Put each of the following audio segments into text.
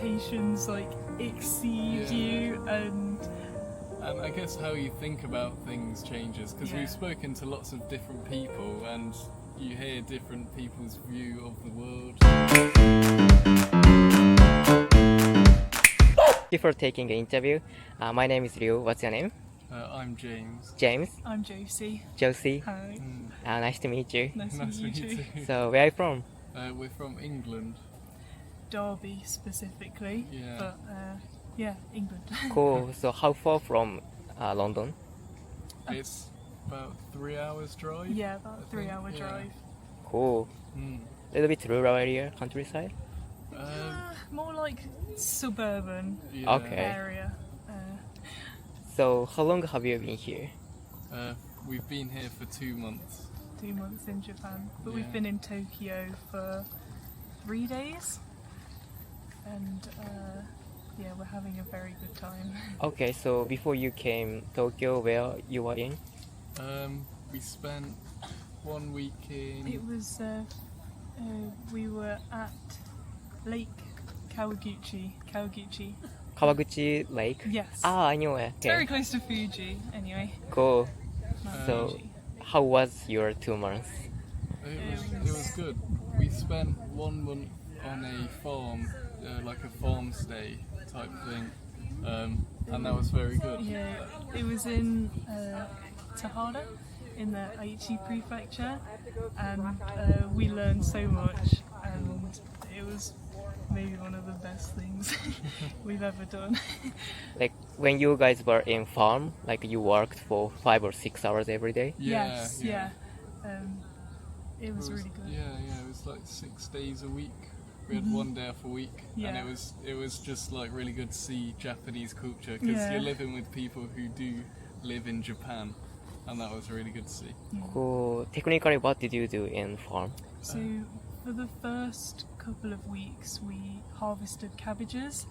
expectations like exceed you, and I guess how you think about things changes, because we've spoken to lots of different people and you hear different people's view of the world. Thank you for taking the interview. My name is Liu. What's your name? I'm James. James. I'm Josie. Josie. Hi. Nice to meet you. Nice to meet you too. So where are you from? We're from England. Derby specifically, Yeah. but yeah, England. Cool. So how far from London? It's about 3 hours drive. Yeah, about a I think, 3-hour drive. Cool. Little bit rural area, countryside. More like suburban Okay. area. So how long have you been here? We've been here for 2 months. 2 months in Japan, but Yeah. we've been in Tokyo for 3 days, and yeah, we're having a very good time. Okay, so before you came Tokyo, where you were in? We spent 1 week in. It was we were at Lake Kawaguchi. Kawaguchi Lake? Yes. I know it. It's very close to Fuji, anyway. Cool. Mount So Fuji. how was your 2 months? It was good. We spent 1 month on a farm, like a farm stay type thing, and that was very good. Yeah, it was in Tahara, in the Aichi prefecture, and we learned so much, and it was maybe one of the best things we've ever done. Like when you guys were in farm, like you worked for 5 or 6 hours every day? Yes, yeah. It was really good. Yeah, it was like 6 days a week. We had 1 day off a week, Yeah. and it was just like really good to see Japanese culture, because Yeah. you're living with people who do live in Japan, and that was really good to see. Cool. Technically, what did you do in farm? So for the first couple of weeks we harvested cabbages.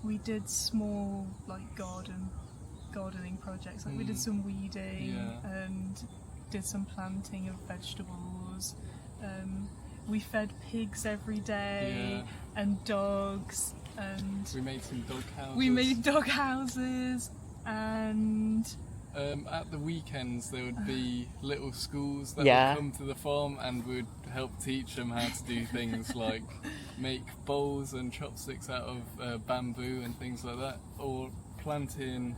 We did small like gardening projects, like we did some weeding and did some planting of vegetables. We fed pigs every day and dogs, and We made some dog houses. we made dog houses, and at the weekends there would be little schools that Yeah. would come to the farm, and we'd help teach them how to do things like make bowls and chopsticks out of bamboo and things like that, or planting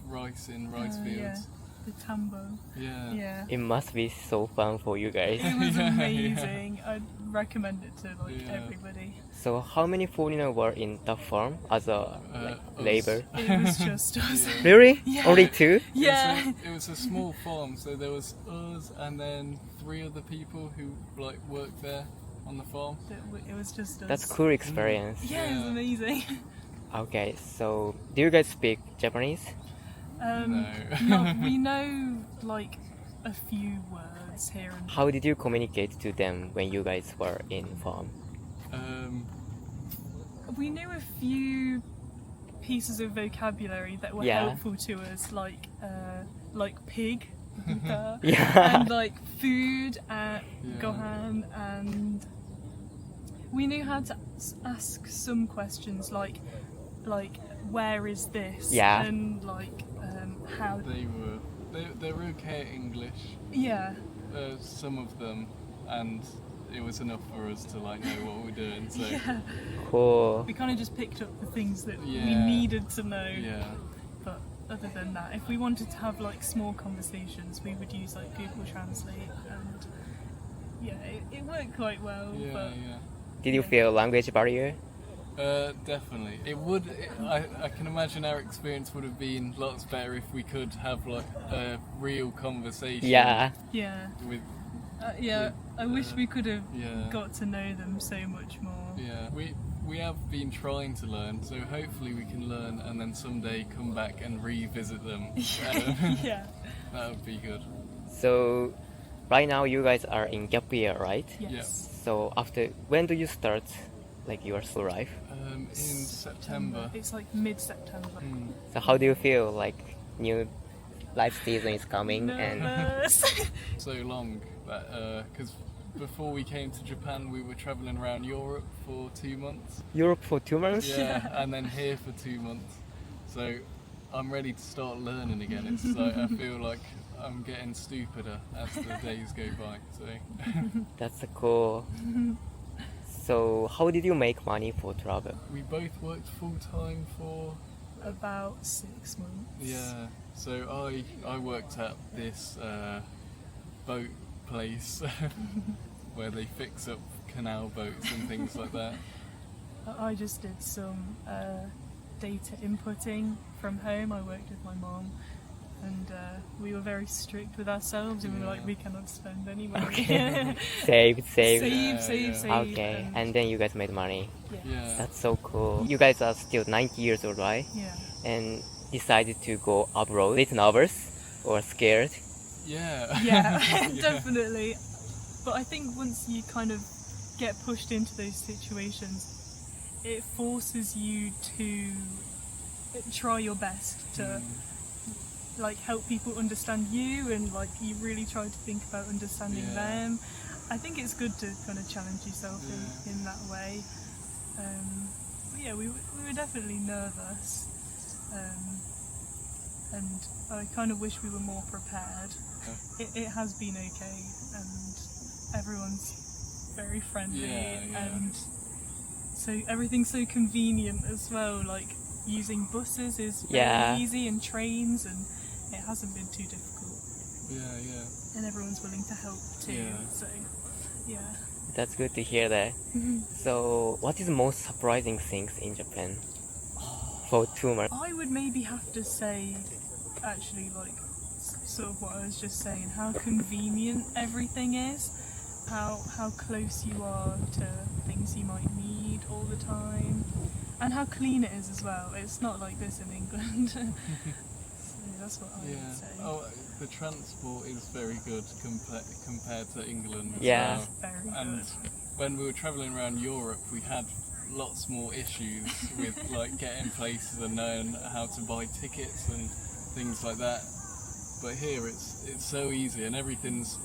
rice in rice fields. the tambo. Yeah. It must be so fun for you guys. It was amazing. I'd recommend it to everybody. So how many foreigners were in the farm as a Us. labor? It was just us. Really? Yeah. Only 2? Yeah. It was a small farm, so there was us and then 3 other people who like worked there on the farm. It was just us. That's cool experience. Yeah, it was amazing. Okay, so do you guys speak Japanese? No, we know like a few words here and How did you communicate to them when you guys were in farm? we knew a few pieces of vocabulary that were helpful to us, like pig, and like food at gohan, and we knew how to ask some questions like where is this? Yeah. And like how. They were okay at English. Yeah. Some of them, and it was enough for us to like know what we're doing. So Yeah. Cool. We kind of just picked up the things that we Yeah. needed to know. yeah. But other than that, if we wanted to have like small conversations, we would use like Google Translate, and yeah, it worked quite well. Yeah, But yeah. Did you feel language barrier? Definitely. I can imagine our experience would have been lots better if we could have like a real conversation. Yeah. yeah, With I wish we could have yeah. got to know them so much more. Yeah. We have been trying to learn, so hopefully we can learn and then someday come back and revisit them. Yeah. That would be good. So right now you guys are in gap year, right? Yes. So after when do you start like your school life? In September. It's like mid-September. So how do you feel like new life season is coming and Nervous. So long that because before we came to Japan, we were travelling around Europe for 2 months. Europe for 2 months? Yeah, and then here for 2 months. So I'm ready to start learning again. It's like I feel like I'm getting stupider as the days go by. So That's cool. So how did you make money for travel? we both worked full time for About 6 months. yeah. So I worked at this boat place where they fix up canal boats and things like that. I just did some data inputting from home. I worked with my mom, and we were very strict with ourselves, and we were like, we cannot spend any money. Save. Save. Okay, and then you guys made money. Yeah. That's so cool. You guys are still 90 years old, right? Yeah. And decided to go abroad. Bit nervous or scared? Yeah. Yeah, definitely. But I think once you kind of get pushed into those situations, it forces you to try your best to like help people understand you, and like you really try to think about understanding Yeah. them. I think it's good to kind of challenge yourself in that way. But yeah, we were definitely nervous, and I kind of wish we were more prepared. It has been okay, and everyone's very friendly, Yeah. and so everything's so convenient as well. Like using buses is very easy, and trains, and it hasn't been too difficult. Yeah. And everyone's willing to help too. Yeah. So yeah. That's good to hear that. So what is the most surprising things in Japan for 2 months? I would maybe have to say, actually, like sort of what I was just saying, how convenient everything is, how close you are to things you might need all the time, and how clean it is as well. It's not like this in England. So that's what I would say. Oh, the transport is very good compared to England as Yeah. well. Very good. And when we were travelling around Europe, we had lots more issues with like getting places and knowing how to buy tickets and things like that. But here it's so easy, and everything's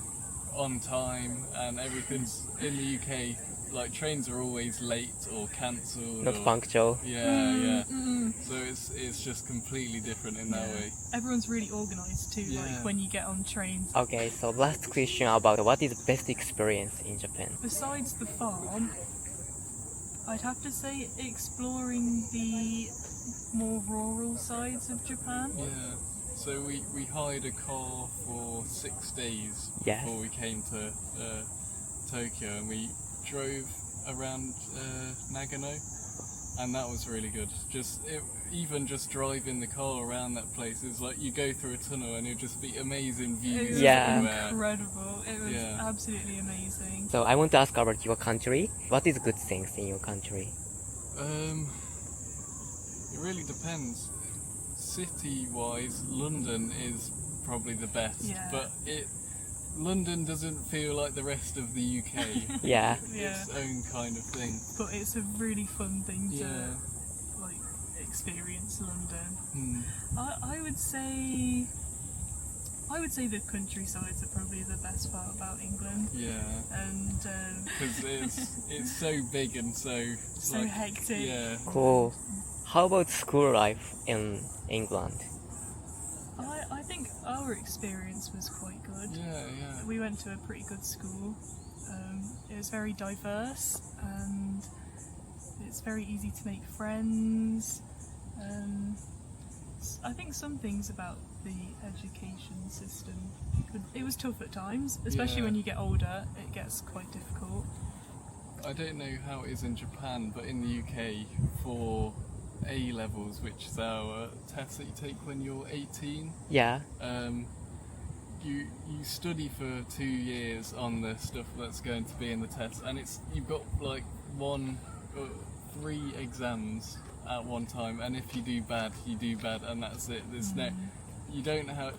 on time, and everything's in the UK. Like trains are always late or cancelled. Not punctual. Yeah. So it's just completely different in that way. Everyone's really organised too, Yeah. like when you get on trains. Okay, so last question about what is the best experience in Japan? Besides the farm, I'd have to say exploring the more rural sides of Japan. Yeah. So we hired a car for 6 days Yes. before we came to Tokyo, and we drove around Nagano, and that was really good. Even just driving the car around that place is like you go through a tunnel and it'll just be amazing It views was everywhere. incredible. It was Yeah. absolutely amazing. So I want to ask about your country. What is good things in your country? It really depends. City-wise, London is probably the best, Yeah. but London doesn't feel like the rest of the UK. Yeah. Yeah. Its own kind of thing. But it's a really fun thing to Yeah. like experience London. Hmm. I would say the countrysides are probably the best part about England, Yeah. and Because it's so big and so so like, hectic. Yeah. Cool. How about school life in England? I think our experience was quite good. Yeah. We went to a pretty good school. It was very diverse, and it's very easy to make friends. I think some things about the education system, it was tough at times, especially Yeah. when you get older. It gets quite difficult. I don't know how it is in Japan, but in the UK, for A levels, which is our test that you take when you're 18, Yeah. you study for 2 years on the stuff that's going to be in the test, and you've got like 3 exams at one time, and if you do bad, you do bad, and that's it. You don't have.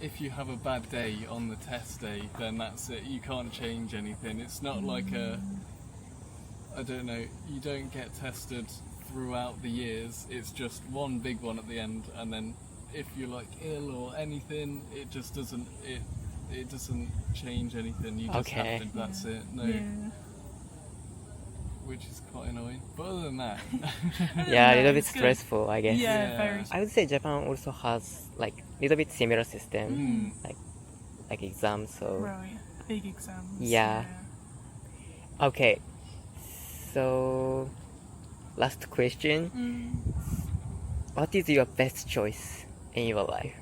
If you have a bad day on the test day, then that's it. You can't change anything. It's not like I don't know. You don't get tested throughout the years. It's just one big one at the end, and then if you're like ill or anything, it just doesn't. it doesn't change anything. You just Okay. have to. That's it. No, Yeah. which is quite annoying. But other than that, Yeah, a No, little bit it's good. stressful, I guess. Yeah, Yeah. very. I would say Japan also has like little bit similar system, like exams. So Right. Big exams. Yeah. okay, so last question: what is your best choice in your life?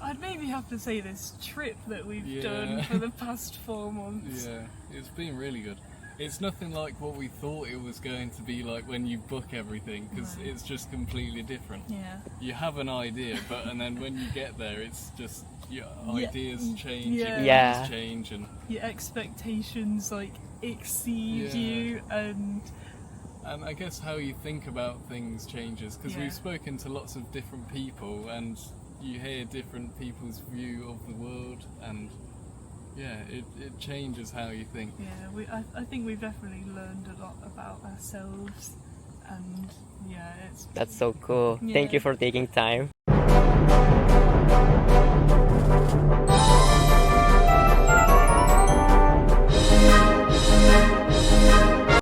I'd maybe have to say this trip that we've Yeah. done for the past 4 months. yeah, it's been really good. It's nothing like what we thought it was going to be like when you book everything, because Right. it's just completely different. Yeah. You have an idea, and then when you get there, it's just your Yeah. ideas change, Yeah. your Yeah. plans change, and Your expectations like exceed Yeah. you, and I guess how you think about things changes, because Yeah. we've spoken to lots of different people, and you hear different people's view of the world, and yeah, it changes how you think. yeah, I think we've definitely learned a lot about ourselves, and yeah, it's That's so cool. Thank Yeah. you for taking time.